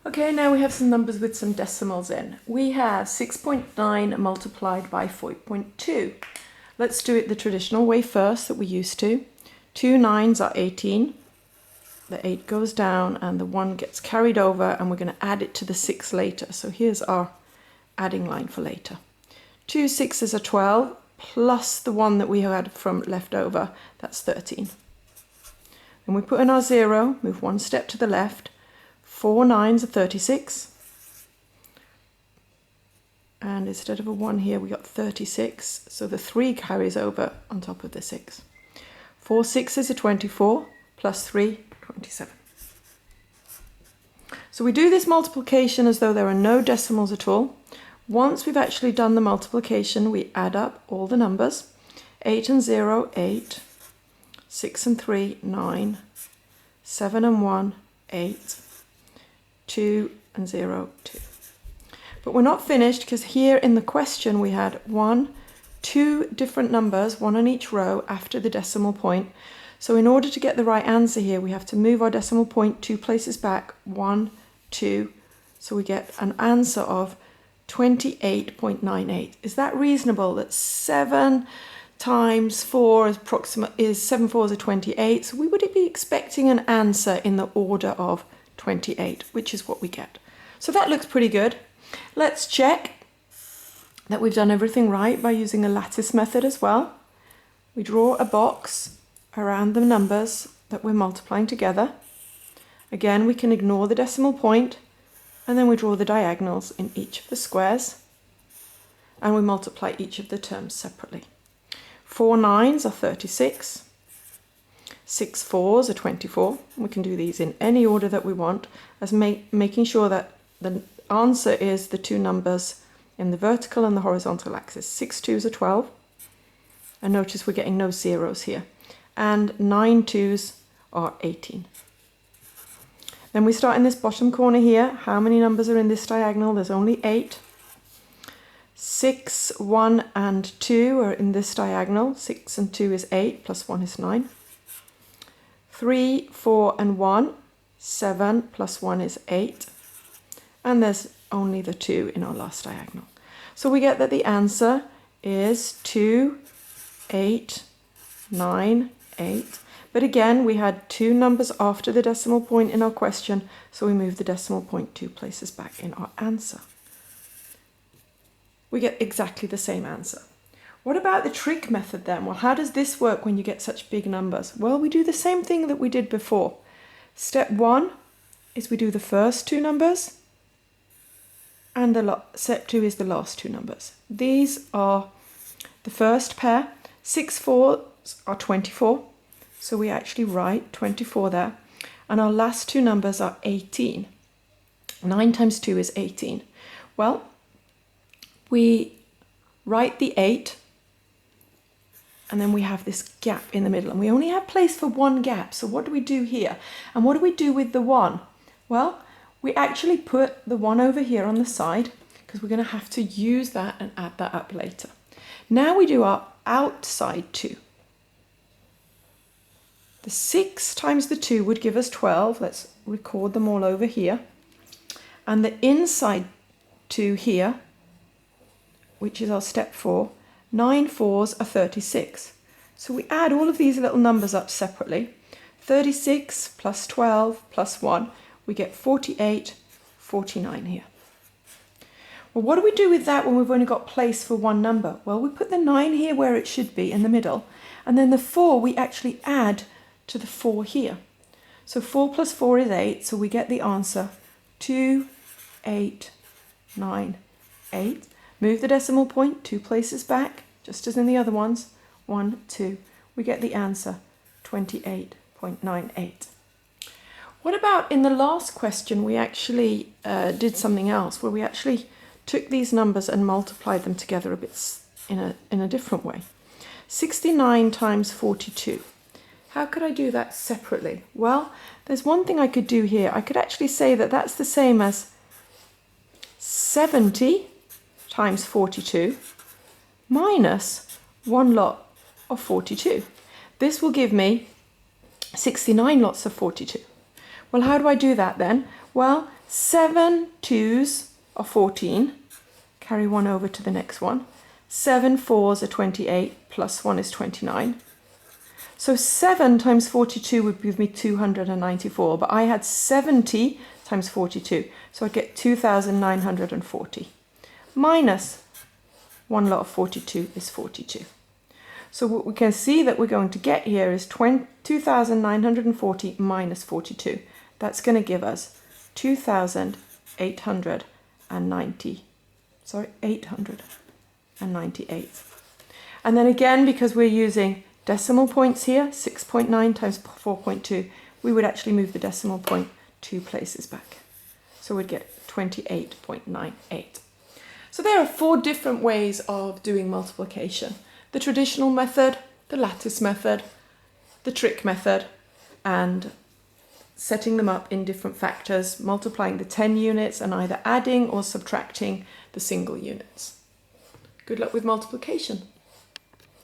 Okay, now we have some numbers with some decimals in. We have 6.9 multiplied by 4.2. Let's do it the traditional way first that we used to. 2 9s are 18. The 8 goes down and the 1 gets carried over, and we're going to add it to the 6 later. So here's our adding line for later. 2 6s are 12 plus the 1 that we had from left over, that's 13. And we put in our 0, move one step to the left. 4 9s are 36, and instead of a 1 here we got 36, so the 3 carries over on top of the 6. 4 6s are 24, plus 3, 27. So we do this multiplication as though there are no decimals at all. Once we've actually done the multiplication, we add up all the numbers. 8 and 0, 8, 6 and 3, 9, 7 and 1, 8, 2 and 0, 2. But we're not finished, because here in the question we had 2 different numbers, one on each row after the decimal point. So in order to get the right answer here, we have to move our decimal point 2 places back, 1, 2. So we get an answer of 28.98. Is that reasonable? That 7 times 4 is 7 4s are 28. So we would be expecting an answer in the order of 28, which is what we get. So that looks pretty good. Let's check that we've done everything right by using a lattice method as well. We draw a box around the numbers that we're multiplying together. Again, we can ignore the decimal point, and then we draw the diagonals in each of the squares, and we multiply each of the terms separately. 4 9s are 36. 6 4s are 24. We can do these in any order that we want, as making sure that the answer is the 2 numbers in the vertical and the horizontal axis. 6 2s are 12. And notice we're getting no zeros here. And 9 2s are 18. Then we start in this bottom corner here. How many numbers are in this diagonal? There's only 8. 6, 1 and 2 are in this diagonal. 6 and 2 is 8, plus 1 is 9. 3, 4 and 1, 7 plus 1 is 8. And there's only the 2 in our last diagonal. So we get that the answer is 2, 8, 9, 8. But again, we had 2 numbers after the decimal point in our question, so we move the decimal point 2 places back in our answer. We get exactly the same answer. What about the trig method then? Well, how does this work when you get such big numbers? Well, we do the same thing that we did before. Step 1 is we do the first 2 numbers, and step 2 is the last 2 numbers. These are the first pair. 6 4s are 24, so we actually write 24 there. And our last 2 numbers are 18. 9 times 2 is 18. Well, we write the 8, and then we have this gap in the middle, and we only have place for 1 gap. So what do we do here? And what do we do with the 1? Well, we actually put the 1 over here on the side, because we're going to have to use that and add that up later. Now we do our outside 2. The 6 times the 2 would give us 12. Let's record them all over here. And the inside 2 here, which is our step 4, 9 4s are 36. So we add all of these little numbers up separately. 36 plus 12 plus 1, we get 48, 49 here. Well, what do we do with that when we've only got place for 1 number? Well, we put the 9 here where it should be, in the middle, and then the 4 we actually add to the 4 here. So 4 plus 4 is 8, so we get the answer 2, 8, 9, 8. Move the decimal point 2 places back, just as in the other ones. 1, 2. We get the answer 28.98. What about in the last question, we actually did something else, where we actually took these numbers and multiplied them together a bit in a different way. 69 times 42. How could I do that separately? Well, there's one thing I could do here. I could actually say that that's the same as 70 times 42 minus 1 lot of 42. This will give me 69 lots of 42. Well, how do I do that then? Well, 7 2s are 14. Carry 1 over to the next one. 7 4s are 28, plus 1 is 29. So 7 times 42 would give me 294, but I had 70 times 42, so I'd get 2,940. Minus 1 lot of 42 is 42. So what we can see that we're going to get here is 2,940 minus 42. That's going to give us 898. And then again, because we're using decimal points here, 6.9 times 4.2, we would actually move the decimal point 2 places back. So we'd get 28.98. So there are 4 different ways of doing multiplication. The traditional method, the lattice method, the trick method, and setting them up in different factors, multiplying the 10 units and either adding or subtracting the single units. Good luck with multiplication.